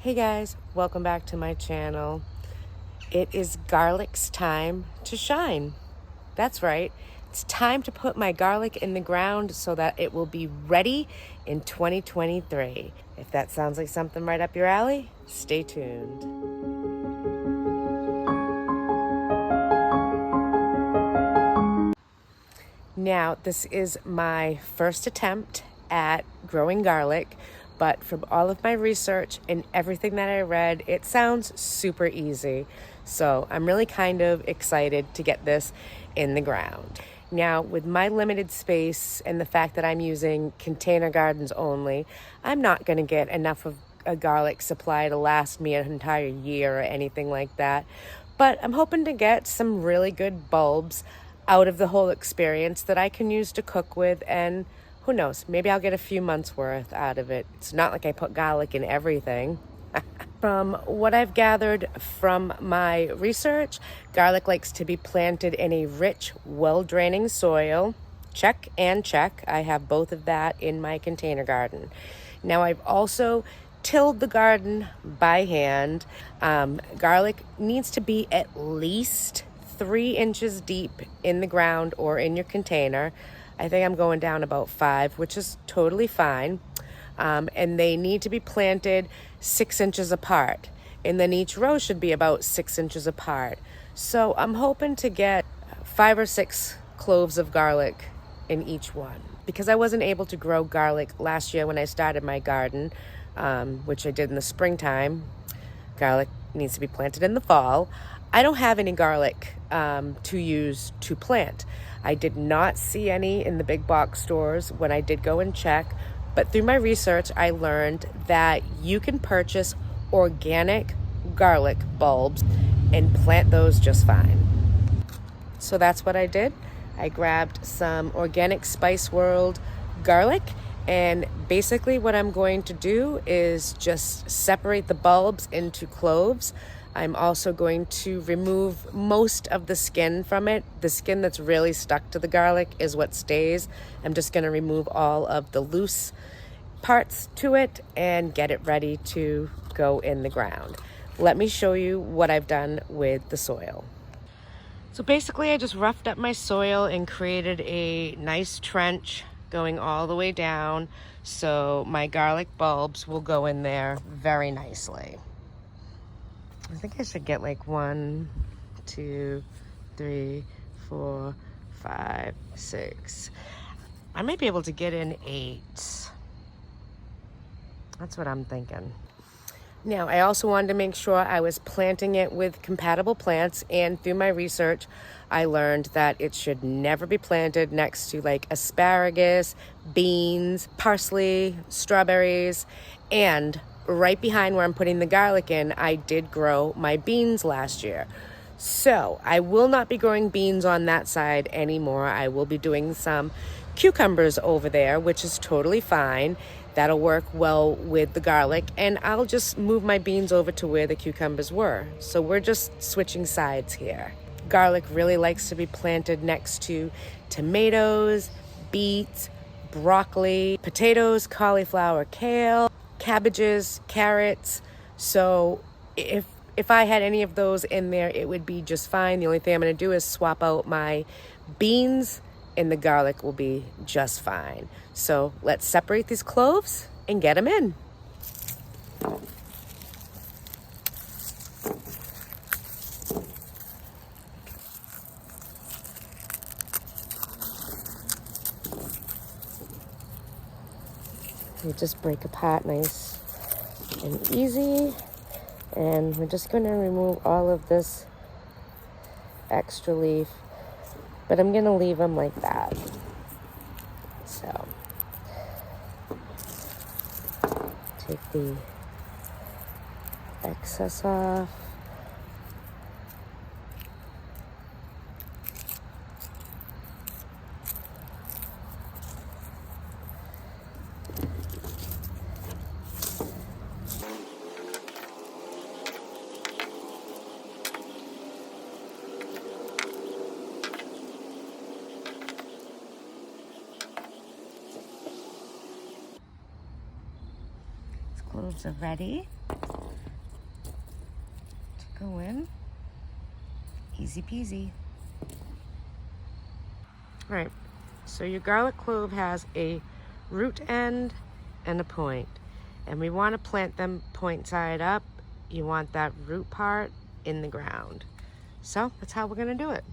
Hey guys, welcome back to my channel. It is garlic's time to shine. That's right. It's time to put my garlic in the ground so that it will be ready in 2023. If that sounds like something right up your alley, stay tuned. Now, this is my first attempt at growing garlic, but from all of my research and everything that I read, it sounds super easy. So I'm really kind of excited to get this in the ground. Now, with my limited space and the fact that I'm using container gardens only, I'm not going to get enough of a garlic supply to last me an entire year or anything like that. But I'm hoping to get some really good bulbs out of the whole experience that I can use to cook with, and who knows, maybe I'll get a few months worth out of it. It's not like I put garlic in everything. From what I've gathered from my research, garlic likes to be planted in a rich, well-draining soil. Check and check. I have both of that in my container garden. Now, I've also tilled the garden by hand. Garlic needs to be at least 3 inches deep in the ground or in your container. I think I'm going down about 5, which is totally fine. And they need to be planted 6 inches apart. And then each row should be about 6 inches apart. So I'm hoping to get 5 or 6 cloves of garlic in each one. Because I wasn't able to grow garlic last year when I started my garden, which I did in the springtime. Garlic needs to be planted in the fall. I don't have any garlic to use to plant. I did not see any in the big box stores when I did go and check, but through my research, I learned that you can purchase organic garlic bulbs and plant those just fine. So that's what I did. I grabbed some organic Spice World garlic, and basically what I'm going to do is just separate the bulbs into cloves. I'm also going to remove most of the skin from it. The skin that's really stuck to the garlic is what stays. I'm just going to remove all of the loose parts to it and get it ready to go in the ground. Let me show you what I've done with the soil. So basically I just roughed up my soil and created a nice trench going all the way down so my garlic bulbs will go in there very nicely. I think I should get like 1, 2, 3, 4, 5, 6. I might be able to get in 8. That's what I'm thinking. Now, I also wanted to make sure I was planting it with compatible plants, and through my research, I learned that it should never be planted next to like asparagus, beans, parsley, strawberries, and right behind where I'm putting the garlic in, I did grow my beans last year. So I will not be growing beans on that side anymore. I will be doing some cucumbers over there, which is totally fine. That'll work well with the garlic, and I'll just move my beans over to where the cucumbers were. So we're just switching sides here. Garlic really likes to be planted next to tomatoes, beets, broccoli, potatoes, cauliflower, kale, cabbages, carrots. So if I had any of those in there, it would be just fine. The only thing I'm going to do is swap out my beans, and the garlic will be just fine. So let's separate these cloves and get them in. You just break apart nice and easy. And we're just going to remove all of this extra leaf, but I'm going to leave them like that. So take the excess off. Cloves are ready. go in. Easy peasy. All right, so your garlic clove has a root end and a point, and we want to plant them point side up. You want that root part in the ground. So that's how we're gonna do it.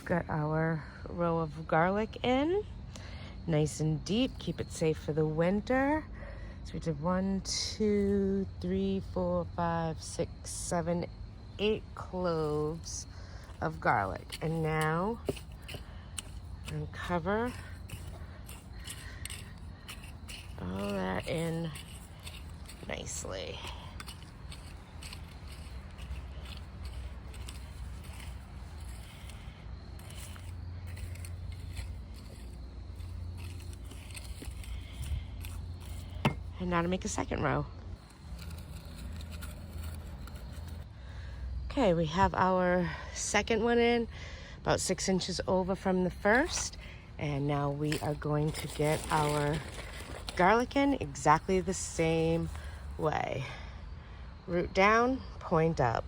Got our row of garlic in, nice and deep, keep it safe for the winter. So we did 1, 2, 3, 4, 5, 6, 7, 8 cloves of garlic. And now uncover all that in nicely. And now to make a second row. Okay, we have our second one in, about 6 inches over from the first. And now we are going to get our garlic in exactly the same way. Root down, point up.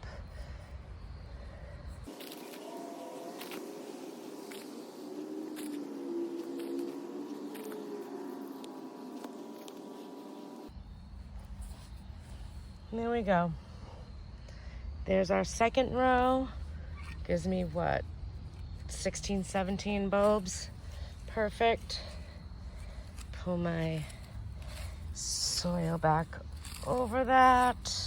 There we go. There's our second row. Gives me what, 16, 17 bulbs. Perfect. Pull my soil back over that.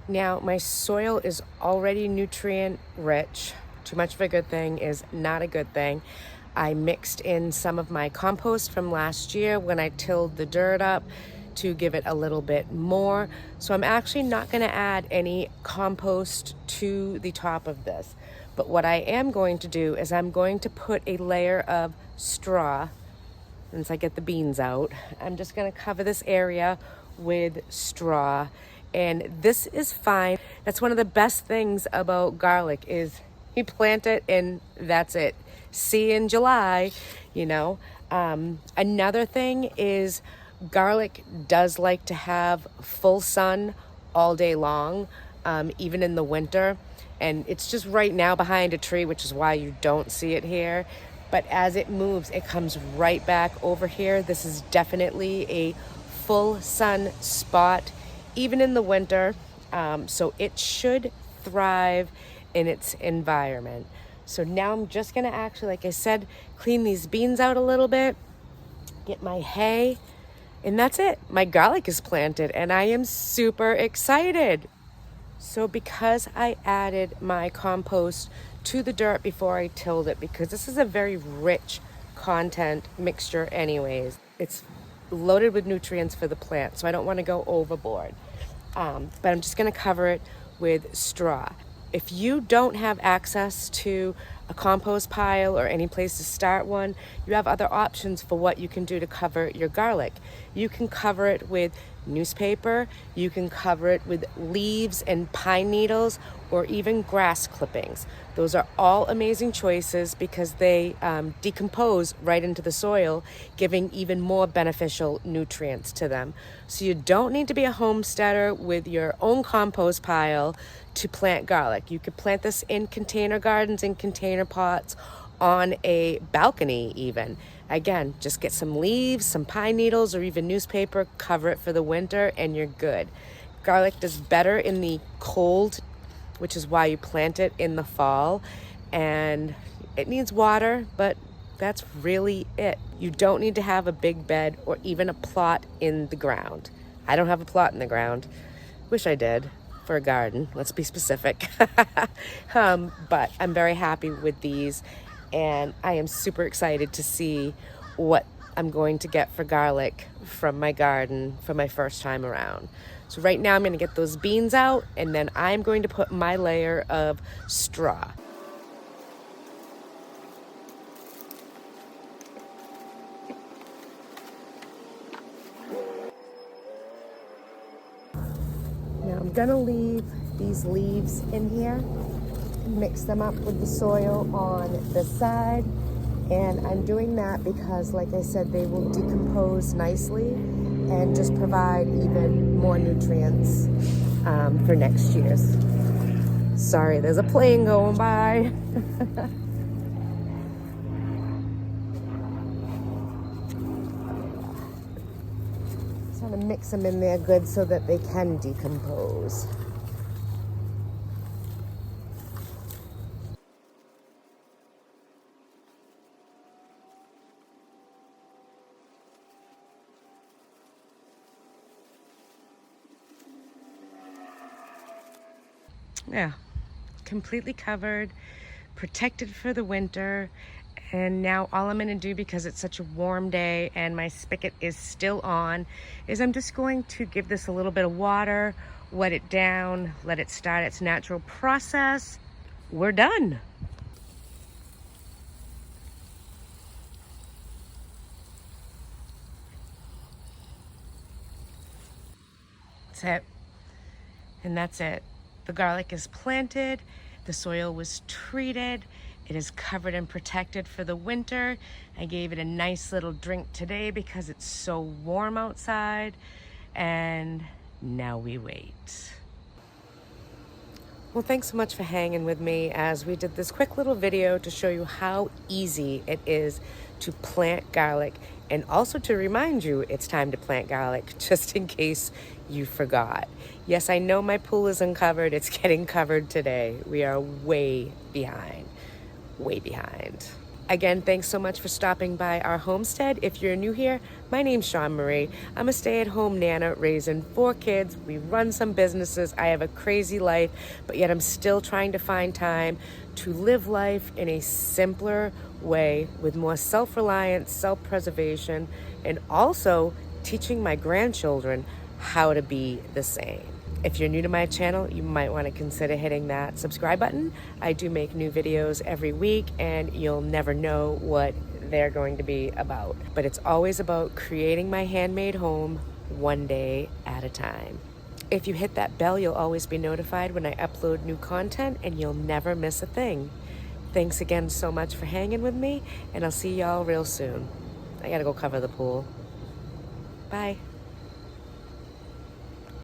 Now, my soil is already nutrient rich. Too much of a good thing is not a good thing. I mixed in some of my compost from last year when I tilled the dirt up to give it a little bit more. So I'm actually not going to add any compost to the top of this. But what I am going to do is I'm going to put a layer of straw. Once I get the beans out, I'm just going to cover this area with straw. And this is fine. That's one of the best things about garlic is you plant it and that's it. See you in July, you know. Another thing is garlic does like to have full sun all day long, even in the winter. And it's just right now behind a tree, which is why you don't see it here. But as it moves, it comes right back over here. This is definitely a full sun spot, even in the winter, so it should thrive in its environment. So now I'm just gonna actually, like I said, clean these beans out a little bit, get my hay, and that's it. My garlic is planted and I am super excited. So because I added my compost to the dirt before I tilled it, because this is a very rich content mixture anyways, it's loaded with nutrients for the plant, so I don't want to go overboard. But I'm just going to cover it with straw. If you don't have access to a compost pile or any place to start one, you have other options for what you can do to cover your garlic. You can cover it with newspaper, you can cover it with leaves and pine needles, or even grass clippings. Those are all amazing choices because they decompose right into the soil, giving even more beneficial nutrients to them. So you don't need to be a homesteader with your own compost pile to plant garlic. You could plant this in container gardens, in container pots, on a balcony even. Again, just get some leaves, some pine needles, or even newspaper, cover it for the winter, and you're good. Garlic does better in the cold, which is why you plant it in the fall. And it needs water, but that's really it. You don't need to have a big bed or even a plot in the ground. I don't have a plot in the ground. Wish I did for a garden, let's be specific. But I'm very happy with these, and I am super excited to see what I'm going to get for garlic from my garden for my first time around. So right now I'm going to get those beans out, and then I'm going to put my layer of straw. Now I'm gonna leave these leaves in here, mix them up with the soil on the side, and I'm doing that because, like I said, they will decompose nicely and just provide even more nutrients for next year's. Sorry, there's a plane going by. Just want to mix them in there good so that they can decompose. Yeah, completely covered, protected for the winter. And now all I'm gonna do, because it's such a warm day and my spigot is still on, is I'm just going to give this a little bit of water, wet it down, let it start its natural process. We're done. That's it. And that's it. The garlic is planted, the soil was treated, it is covered and protected for the winter. I gave it a nice little drink today because it's so warm outside, and now we wait. Well, thanks so much for hanging with me as we did this quick little video to show you how easy it is to plant garlic, and also to remind you it's time to plant garlic just in case you forgot. Yes, I know my pool is uncovered. It's getting covered today. We are way behind, way behind. Again, thanks so much for stopping by our homestead. If you're new here, my name's Shawn-Marie. I'm a stay-at-home nana raising 4 kids. We run some businesses. I have a crazy life, but yet I'm still trying to find time to live life in a simpler way with more self-reliance, self-preservation, and also teaching my grandchildren how to be the same. If you're new to my channel, you might want to consider hitting that subscribe button. I do make new videos every week, and you'll never know what they're going to be about. But it's always about creating my handmade home one day at a time. If you hit that bell, you'll always be notified when I upload new content, and you'll never miss a thing. Thanks again so much for hanging with me, and I'll see y'all real soon. I gotta go cover the pool. Bye.